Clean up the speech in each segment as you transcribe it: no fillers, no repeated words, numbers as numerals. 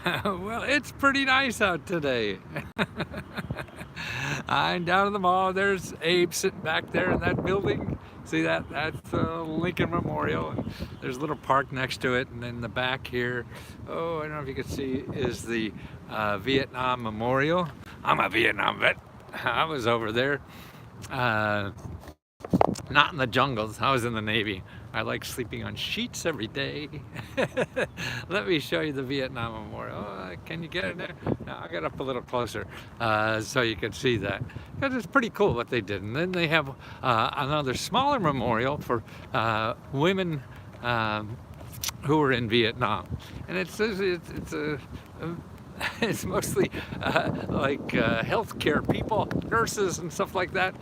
Well, it's pretty nice out today. I'm down in the mall. There's Abe sitting back there in that building. See that? That's Lincoln Memorial. And there's a little park next to it. And then the back here, oh, I don't know if you can see, is the Vietnam Memorial. I'm a Vietnam vet. I was over there. Uh, Not in the jungles. I was in the Navy. I like sleeping on sheets every day. Let me show you the Vietnam Memorial. Oh, can you get in there? No, I got up a little closer so you can see that. Because it's pretty cool what they did. And then they have another smaller memorial for women who were in Vietnam. And it's it's mostly like healthcare people, nurses and stuff like that,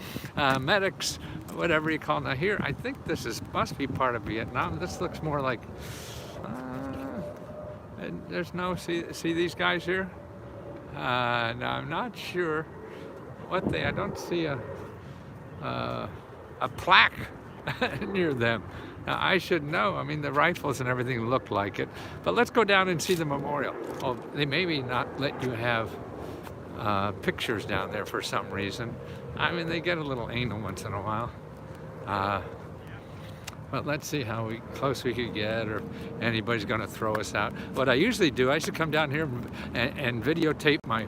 medics, whatever you call them. Now here, I think this must be part of Vietnam. This looks more like, and there's no, see these guys here? Now I'm not sure what I don't see a plaque near them. Now, I should know. I mean, the rifles and everything look like it. But let's go down and see the memorial. Oh, they maybe not let you have pictures down there for some reason. I mean, they get a little anal once in a while. But let's see how close we could get, or anybody's going to throw us out. What I usually do, I used to come down here and videotape my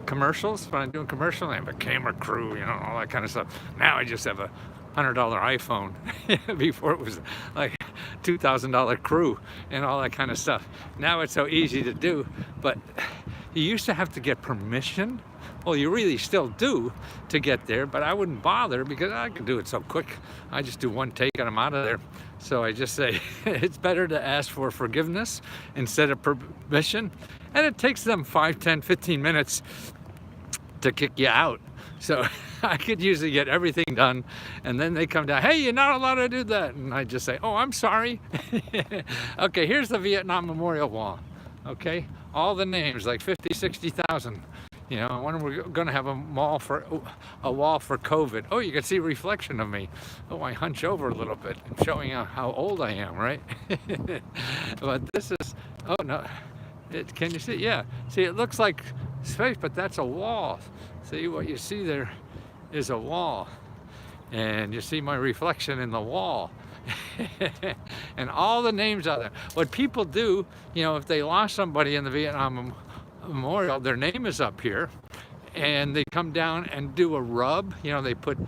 commercials. When I'm doing commercial, I have a camera crew, you know, all that kind of stuff. Now I just have a $100 iPhone. Before it was like $2,000 crew and all that kind of stuff. Now it's so easy to do, but you used to have to get permission. Well, you really still do to get there, but I wouldn't bother because I can do it so quick. I just do one take and I'm out of there. So I just say it's better to ask for forgiveness instead of permission. And it takes them 5, 10, 15 minutes to kick you out. So I could usually get everything done, and then they come down, hey, you're not allowed to do that. And I just say, oh, I'm sorry. Okay, here's the Vietnam Memorial Wall. Okay, all the names, like 50, 60,000. You know, when we're going to have a wall for COVID. Oh, you can see a reflection of me. Oh, I hunch over a little bit, showing how old I am, right? But this is, oh no, can you see? Yeah, see, it looks like space, but that's a wall. See, what you see there is a wall, and you see my reflection in the wall. And all the names out there. What people do, you know, if they lost somebody in the Vietnam Memorial, their name is up here, and they come down and do a rub. You know, they put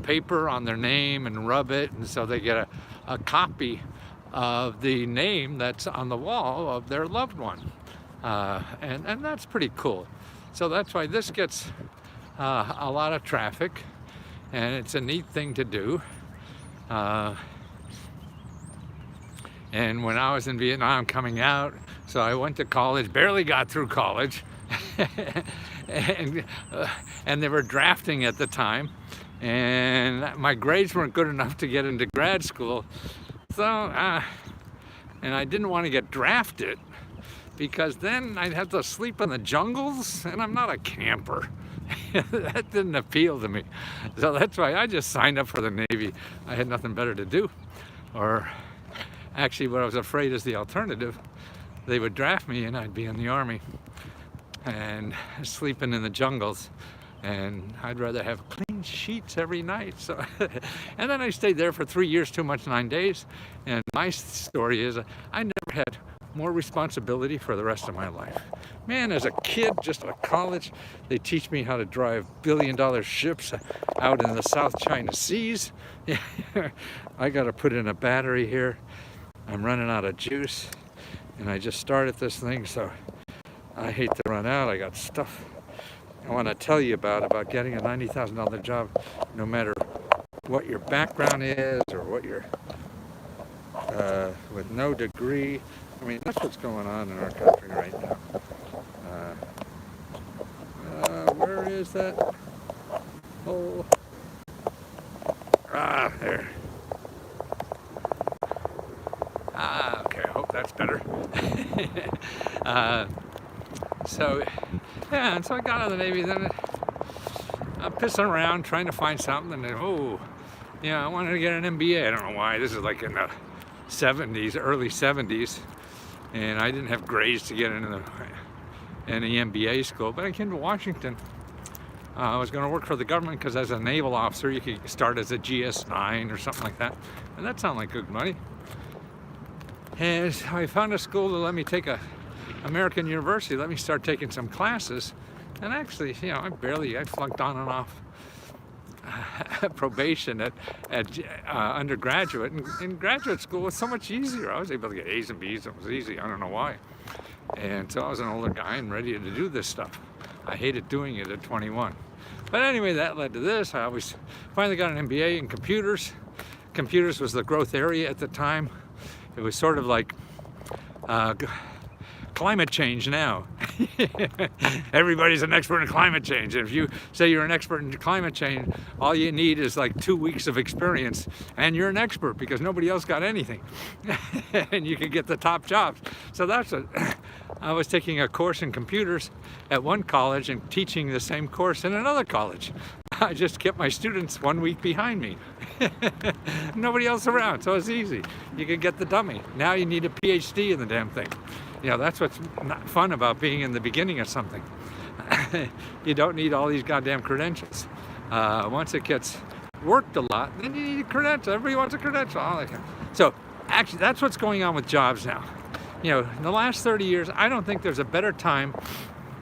paper on their name and rub it, and so they get a copy of the name that's on the wall of their loved one. And that's pretty cool. So that's why this gets a lot of traffic, and it's a neat thing to do. And when I was in Vietnam coming out, so I went to college, barely got through college, and they were drafting at the time, and my grades weren't good enough to get into grad school. So, and I didn't want to get drafted, because then I'd have to sleep in the jungles, and I'm not a camper. That didn't appeal to me. So that's why I just signed up for the Navy. I had nothing better to do. Or actually, what I was afraid is the alternative. They would draft me and I'd be in the Army and sleeping in the jungles. And I'd rather have clean sheets every night. So, and then I stayed there for 3 years, 2 months, 9 days. And my story is I never had more responsibility for the rest of my life. Man, as a kid, just out of college, they teach me how to drive billion-dollar ships out in the South China Seas. I got to put in a battery here. I'm running out of juice, and I just started this thing, so I hate to run out. I got stuff I want to tell you about getting a $90,000 job, no matter what your background is or what your with no degree. I mean, that's what's going on in our country right now. Where is that? Oh, there. Okay, I hope that's better. So, yeah, and so I got out of the Navy, then I'm pissing around trying to find something, and then, I wanted to get an MBA. I don't know why. This is like in the 70s, early 70s. and I didn't have grades to get into any MBA school, but I came to Washington. I was going to work for the government because as a naval officer you could start as a GS-9 or something like that, and that sounded like good money. And I found a school to let me take American University, let me start taking some classes, and actually, you know, I flunked on and off probation at undergraduate, and in graduate school was so much easier. I was able to get A's and B's. It was easy. I don't know why. And so I was an older guy and ready to do this stuff. I hated doing it at 21. But anyway, that led to this. I always finally got an MBA in computers. Computers was the growth area at the time. It was sort of like climate change now. Everybody's an expert in climate change. And if you say you're an expert in climate change, all you need is like 2 weeks of experience and you're an expert because nobody else got anything. And you can get the top jobs. So that's I was taking a course in computers at one college and teaching the same course in another college. I just kept my students 1 week behind me. Nobody else around, so it's easy. You can get the dummy. Now you need a PhD in the damn thing. You know, that's what's not fun about being in the beginning of something. You don't need all these goddamn credentials. Once it gets worked a lot, then you need a credential. Everybody wants a credential. So actually, that's what's going on with jobs now. You know, in the last 30 years, I don't think there's a better time,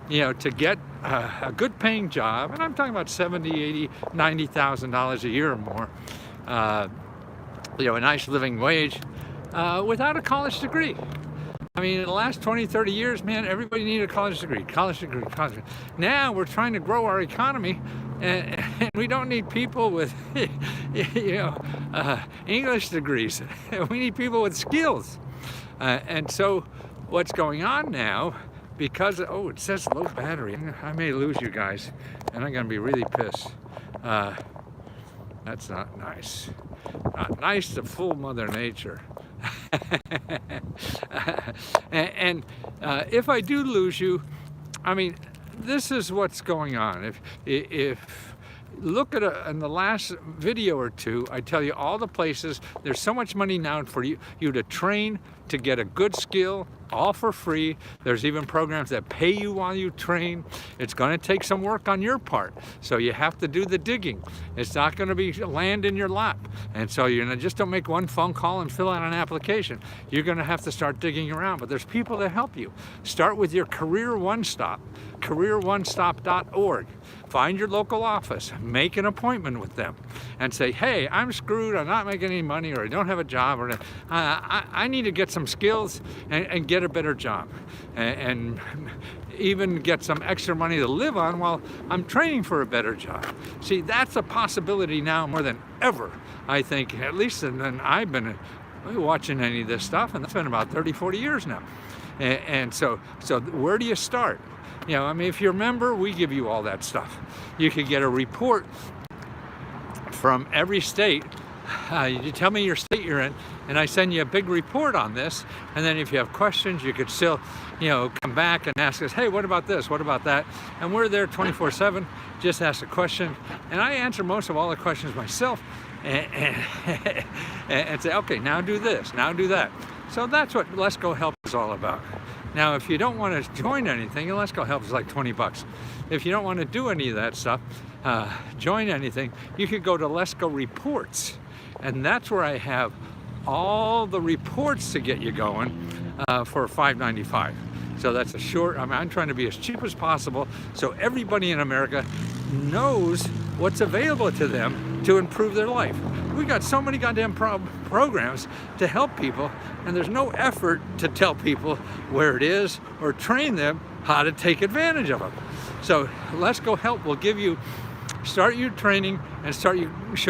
you know, to get a good paying job, and I'm talking about $70,000, $80,000, $90,000 a year or more, you know, a nice living wage, without a college degree. I mean, in the last 20, 30 years, man, everybody needed a college degree, college degree, college degree. Now we're trying to grow our economy, and we don't need people with, you know, English degrees. We need people with skills. And so what's going on now, because, oh, it says low battery. I may lose you guys, and I'm going to be really pissed. That's not nice. Not nice to fool Mother Nature. and if I do lose you, I mean, this is what's going on. If look at in the last video or two, I tell you all the places. There's so much money now for you to train to get a good skill, all for free. There's even programs that pay you while you train. It's going to take some work on your part, so you have to do the digging. It's not going to be land in your lap, and so you just don't make one phone call and fill out an application. You're going to have to start digging around, but there's people that help you. Start with your Career One Stop, careeronestop.org. Find your local office, make an appointment with them, and say, hey, I'm screwed, I'm not making any money, or I don't have a job, or I need to get some skills and get a better job, and even get some extra money to live on while I'm training for a better job. See, that's a possibility now more than ever, I think, at least than I've been watching any of this stuff, and it's been about 30, 40 years now. And so where do you start? You know, I mean, if you're a member, we give you all that stuff. You can get a report from every state. You tell me your state you're in, and I send you a big report on this. And then if you have questions, you could still, you know, come back and ask us, hey, what about this? What about that? And we're there 24/7. Just ask a question. And I answer most of all the questions myself and say, okay, now do this, now do that. So that's what Let's Go Help is all about. Now, if you don't want to join anything, and Let's Go Help is like 20 bucks. If you don't want to do any of that stuff, join anything, you could go to Let's Go Reports. And that's where I have all the reports to get you going for $5.95. So that's a short, I mean, I'm trying to be as cheap as possible so everybody in America knows what's available to them to improve their life. We got so many goddamn programs to help people, and there's no effort to tell people where it is or train them how to take advantage of them. So Let's Go Help will give you, start your training and show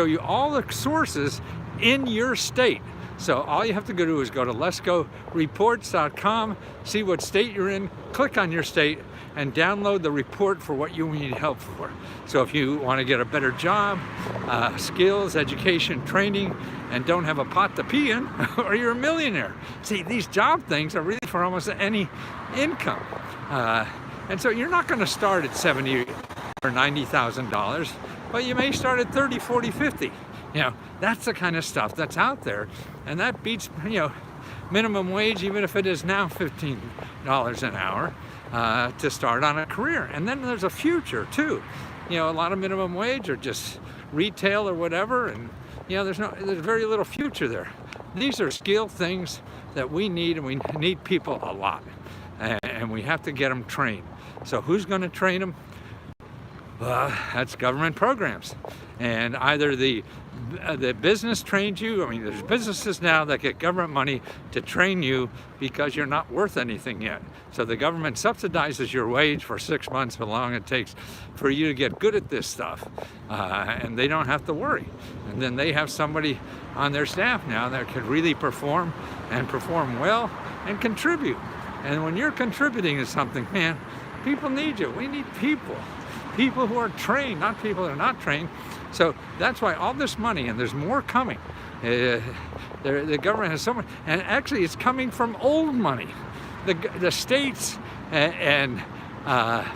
you all the sources in your state. So all you have to do is go to letsgoreports.com, see what state you're in, click on your state, and download the report for what you need help for. So if you want to get a better job, skills, education, training, and don't have a pot to pee in, or you're a millionaire. See, these job things are really for almost any income. And so you're not going to start at $70,000 or $90,000, but you may start at 30, 40, 50. You know, that's the kind of stuff that's out there, and that beats, you know, minimum wage, even if it is now $15 an hour, to start on a career. And then there's a future too. A lot of minimum wage are just retail or whatever, and there's very little future there. These are skill things that we need, and we need people a lot, and we have to get them trained. So who's going to train them? That's government programs, and either the business trains you. I mean, there's businesses now that get government money to train you because you're not worth anything yet. So the government subsidizes your wage for 6 months, how long it takes for you to get good at this stuff, and they don't have to worry. And then they have somebody on their staff now that can really perform and perform well and contribute. And when you're contributing to something, man, people need you. We need people who are trained, not people that are not trained. So that's why all this money, and there's more coming. The government has so much, and actually it's coming from old money. The states and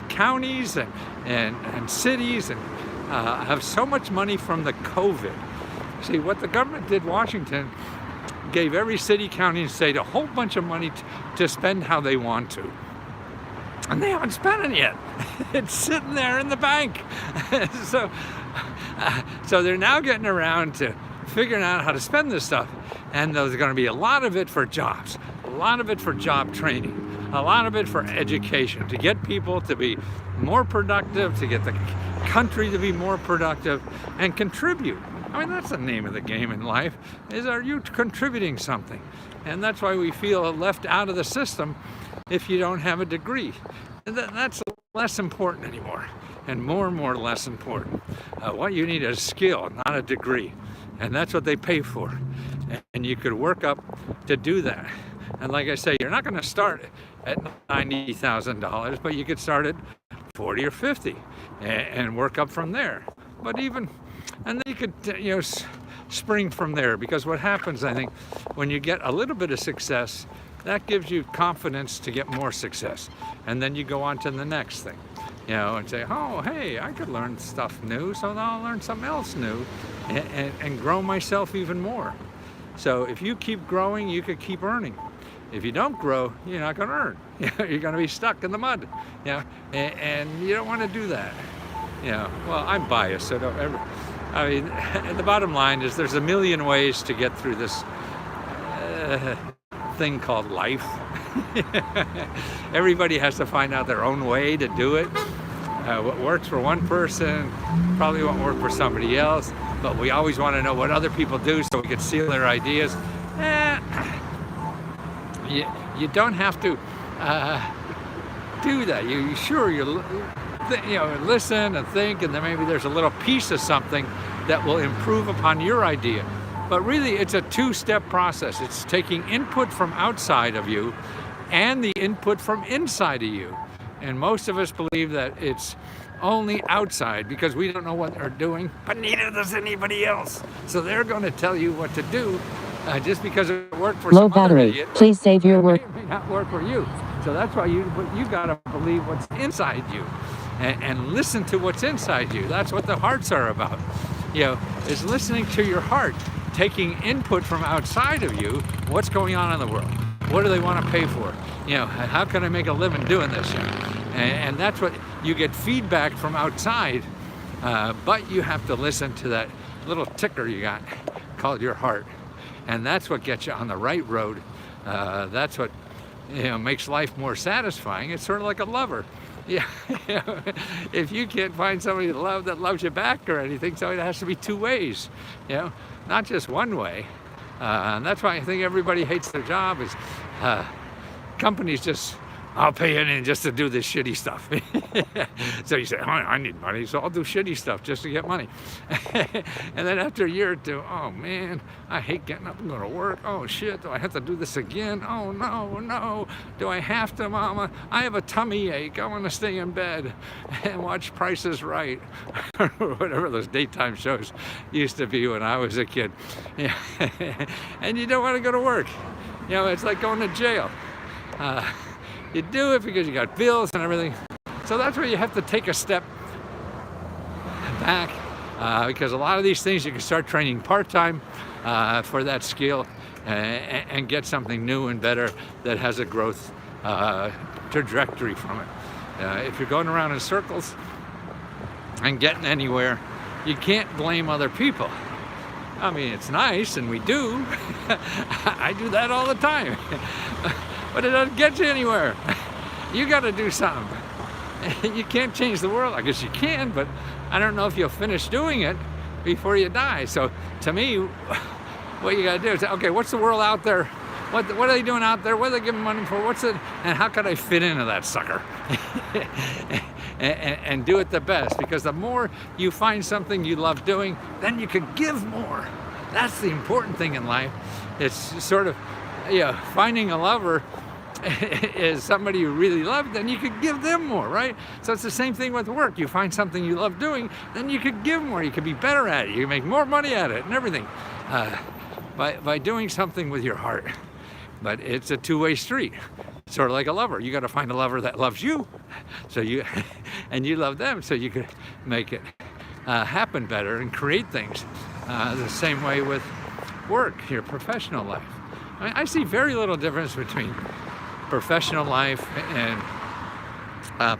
counties and cities have so much money from the COVID. See, what the government did, Washington, gave every city, county, and state a whole bunch of money to spend how they want to. And they haven't spent it yet. It's sitting there in the bank. So they're now getting around to figuring out how to spend this stuff. And there's going to be a lot of it for jobs, a lot of it for job training, a lot of it for education, to get people to be more productive, to get the country to be more productive and contribute. I mean, that's the name of the game in life, is are you contributing something? And that's why we feel left out of the system if you don't have a degree. And that's less important anymore, and more less important. What you need is skill, not a degree. And that's what they pay for. And you could work up to do that. And like I say, you're not going to start at $90,000, but you could start at 40 or 50 and work up from there. But and then you could, spring from there, because what happens, I think, when you get a little bit of success, that gives you confidence to get more success. And then you go on to the next thing, and say, oh, hey, I could learn stuff new, so now I'll learn something else new and grow myself even more. So if you keep growing, you could keep earning. If you don't grow, you're not going to earn. You're going to be stuck in the mud, and you don't want to do that. Well, I'm biased, so don't ever. I mean, the bottom line is there's a million ways to get through this thing called life. Everybody has to find out their own way to do it. What works for one person probably won't work for somebody else, but we always want to know what other people do so we can steal their ideas. You don't have to do that. You listen and think, and then maybe there's a little piece of something that will improve upon your idea. But really, it's a two-step process. It's taking input from outside of you and the input from inside of you. And most of us believe that it's only outside because we don't know what they're doing, but neither does anybody else. So they're going to tell you what to do just because it worked for some other idiot. Please save your work. It may not work for you. So that's why you got to believe what's inside you and listen to what's inside you. That's what the hearts are about. Is listening to your heart, taking input from outside of you. What's going on in the world? What do they want to pay for? How can I make a living doing this? And that's what you get, feedback from outside, but you have to listen to that little ticker you got called your heart. And that's what gets you on the right road. That's what makes life more satisfying. It's sort of like a lover. If you can't find somebody to love that loves you back or anything, so it has to be two ways, not just one way. And that's why I think everybody hates their job, is companies just, I'll pay anything just to do this shitty stuff. So you say, oh, I need money, so I'll do shitty stuff just to get money. And then after a year or two, oh man, I hate getting up and going to work. Oh shit, do I have to do this again? Oh no, do I have to, mama? I have a tummy ache, I want to stay in bed and watch Price is Right, or whatever those daytime shows used to be when I was a kid. And you don't want to go to work. It's like going to jail. You do it because you got bills and everything. So that's where you have to take a step back, because a lot of these things you can start training part-time for that skill. and get something new and better that has a growth trajectory from it. If you're going around in circles and getting anywhere, you can't blame other people. I mean, it's nice, and we do. I do that all the time. But it doesn't get you anywhere. You got to do something. You can't change the world. I guess you can, but I don't know if you'll finish doing it before you die. So to me, what you got to do is say, okay, what's the world out there? What are they doing out there? What are they giving money for? What's it? And how can I fit into that sucker? and do it the best. Because the more you find something you love doing, then you can give more. That's the important thing in life. It's sort of, finding a lover is somebody you really love, then you could give them more, right? So it's the same thing with work. You find something you love doing, then you could give more. You could be better at it. You can make more money at it and everything by doing something with your heart. But it's a two-way street, sort of like a lover. You got to find a lover that loves you, and you love them, so you could make it happen better and create things. The same way with work, your professional life. I mean, I see very little difference between professional life and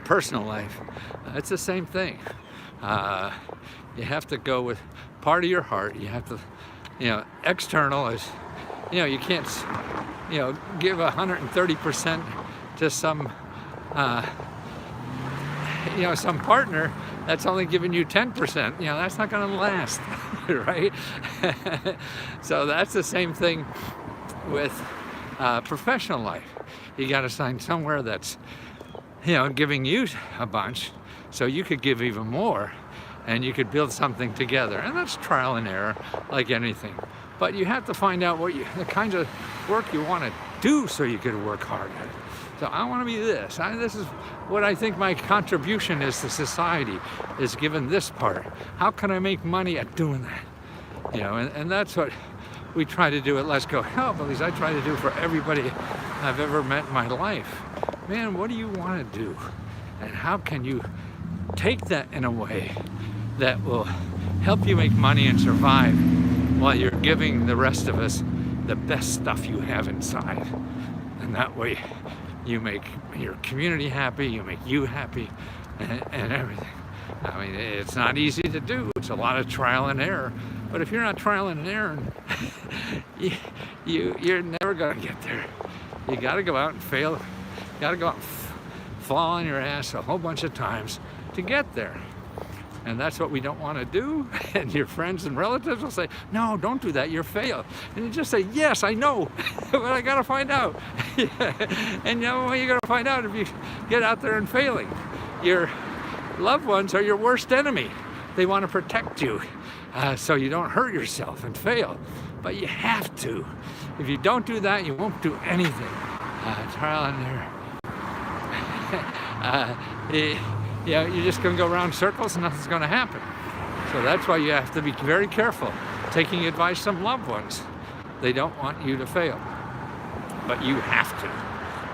personal life. It's the same thing. You have to go with part of your heart. You have to, external is, you can't, give 130% to some, some partner that's only giving you 10%. That's not going to last, right? So that's the same thing with professional life. You got to find somewhere that's, giving you a bunch, so you could give even more, and you could build something together. And that's trial and error, like anything. But you have to find out the kinds of work you want to do, so you could work hard at it. So I want to be this. This is what I think my contribution is to society, is given this part. How can I make money at doing that? And that's what we try to do at Let's Go Help. At least I try to do for everybody I've ever met in my life. Man, what do you want to do? And how can you take that in a way that will help you make money and survive while you're giving the rest of us the best stuff you have inside? And that way you make your community happy, you make you happy, and everything. I mean, it's not easy to do. It's a lot of trial and error. But if you're not trial and error, you're never going to get there. You got to go out and fail. You got to go out and fall on your ass a whole bunch of times to get there. And that's what we don't want to do. And your friends and relatives will say, no, don't do that, you'll fail. And you just say, yes, I know, but I got to find out. And when you're going to find out if you get out there and failing? Your loved ones are your worst enemy. They want to protect you so you don't hurt yourself and fail. But you have to. If you don't do that, you won't do anything. Trial and error. You're just going to go around in circles and nothing's going to happen. So that's why you have to be very careful taking advice from loved ones. They don't want you to fail, but you have to.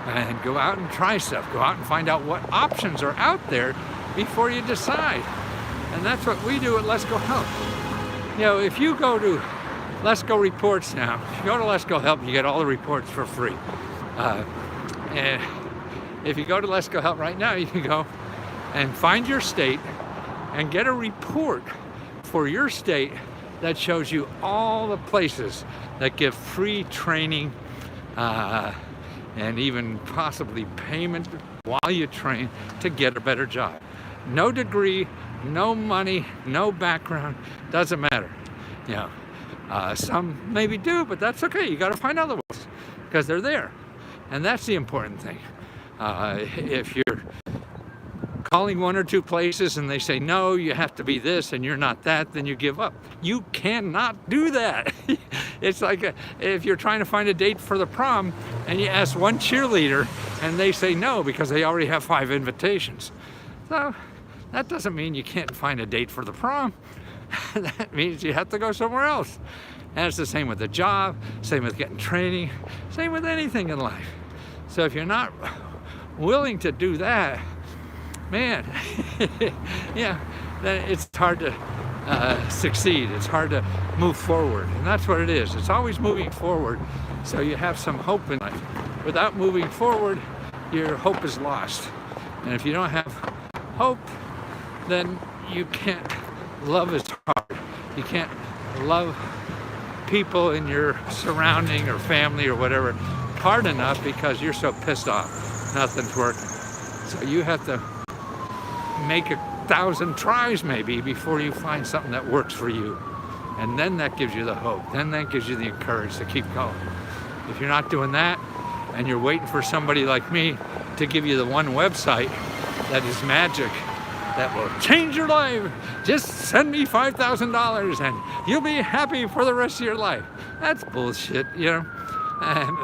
And go out and try stuff. Go out and find out what options are out there before you decide. And that's what we do at Let's Go Help. If you go to Let's Go Reports now, if you go to Let's Go Help, you get all the reports for free. And if you go to Let's Go Help right now, you can go and find your state and get a report for your state that shows you all the places that give free training and even possibly payment while you train to get a better job. No degree, no money, no background, doesn't matter. Some maybe do, but that's okay. You got to find other ones because they're there. And that's the important thing. If you're calling one or two places and they say, no, you have to be this and you're not that, then you give up. You cannot do that. It's like if you're trying to find a date for the prom and you ask one cheerleader and they say no because they already have 5 invitations. So that doesn't mean you can't find a date for the prom. That means you have to go somewhere else. And it's the same with the job, same with getting training, same with anything in life. So if you're not willing to do that, man, then it's hard to succeed. It's hard to move forward, and that's what it is. It's always moving forward, so you have some hope in life. Without moving forward, your hope is lost. And if you don't have hope, then you can't love as hard. You can't love people in your surrounding or family or whatever hard enough because you're so pissed off. Nothing's working. So you have to make 1,000 tries maybe before you find something that works for you. And then that gives you the hope. Then that gives you the courage to keep going. If you're not doing that and you're waiting for somebody like me to give you the one website that is magic, that will change your life, just send me $5,000 and you'll be happy for the rest of your life. That's bullshit, you know.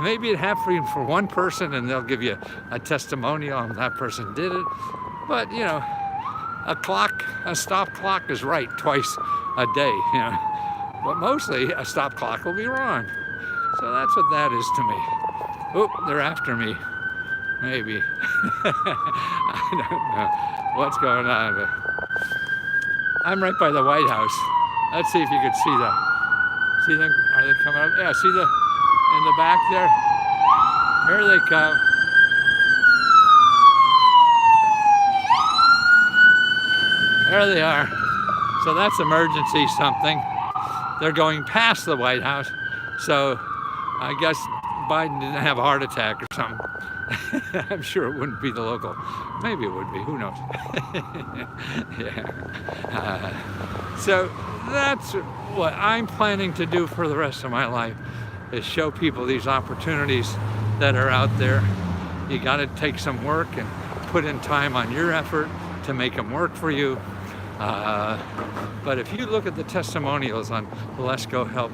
Maybe it happened for one person and they'll give you a testimonial and that person did it. But, you know, a stop clock is right twice a day, you know. But mostly a stop clock will be wrong. So that's what that is to me. Oh, they're after me. Maybe. I don't know what's going on, but I'm right by the White House. Let's see if you can see them. Are they coming up? Yeah, see in the back there? Here they come. There they are. So that's emergency something. They're going past the White House. So I guess Biden didn't have a heart attack or something. I'm sure it wouldn't be the local. Maybe it would be. Who knows? Yeah. So that's what I'm planning to do for the rest of my life, is show people these opportunities that are out there. You got to take some work and put in time on your effort to make them work for you. But if you look at the testimonials on Let's Go Help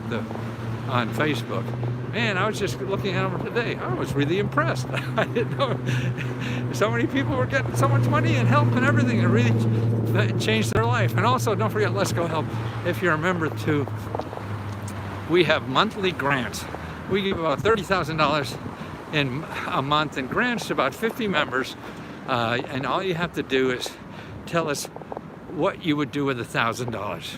on Facebook, man, I was just looking at them today. I was really impressed. I didn't know so many people were getting so much money and help and everything. It really changed their life. And also, don't forget Let's Go Help. If you're a member too, we have monthly grants. We give about $30,000 in a month in grants to about 50 members. And all you have to do is tell us what you would do with $1,000.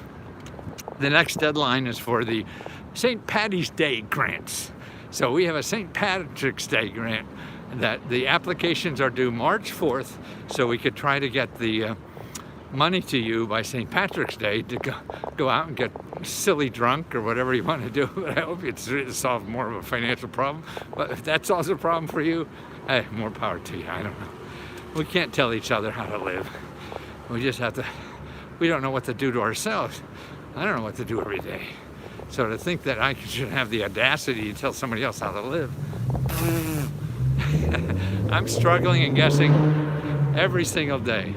The next deadline is for the St. Paddy's Day grants. So we have a St. Patrick's Day grant that the applications are due March 4th, so we could try to get the money to you by St. Patrick's Day to go out and get silly drunk or whatever you want to do. But I hope it's solved more of a financial problem. But if that solves a problem for you, hey, more power to you. I don't know. We can't tell each other how to live. We just have to, we don't know what to do to ourselves. I don't know what to do every day. So to think that I should have the audacity to tell somebody else how to live, I'm struggling and guessing every single day.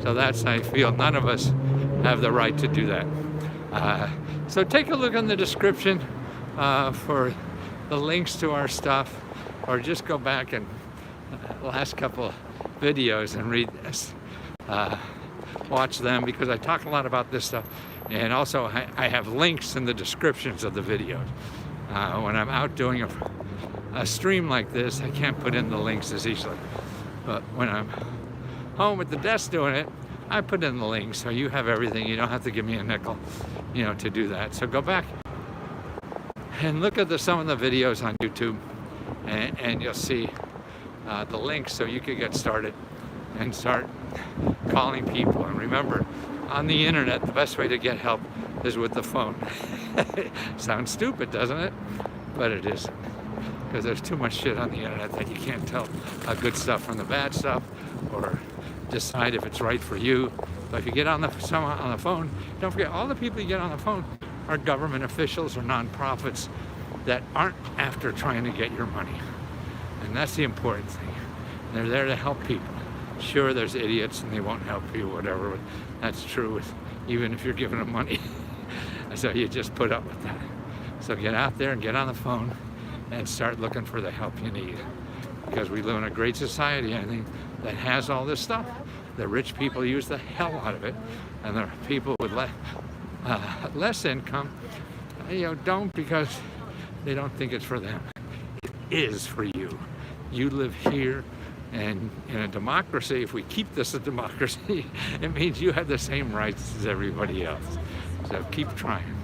So that's, I feel, none of us have the right to do that. So take a look on the description for the links to our stuff, or just go back and the last couple videos and read this. Watch them, because I talk a lot about this stuff, and also I have links in the descriptions of the videos. When I'm out doing a stream like this, I can't put in the links as easily, but when I'm home at the desk doing it, I put in the links, so you have everything. You don't have to give me a nickel, you know, to do that. So go back and look at some of the videos on YouTube, and you'll see the links, so you can get started and start calling people. And remember, on the internet, the best way to get help is with the phone. Sounds stupid, doesn't it? But it isn't, because there's too much shit on the internet that you can't tell good stuff from the bad stuff, or decide if it's right for you. But if you get on the phone, don't forget, all the people you get on the phone are government officials or nonprofits that aren't after trying to get your money. And that's the important thing. They're there to help people. Sure, there's idiots and they won't help you, whatever, but that's true even if you're giving them money. So you just put up with that. So get out there and get on the phone and start looking for the help you need. Because we live in a great society, I think, that has all this stuff. The rich people use the hell out of it, and the people with less income, you know, don't, because they don't think it's for them. It is for you. You live here. And in a democracy, if we keep this a democracy, it means you have the same rights as everybody else. So keep trying.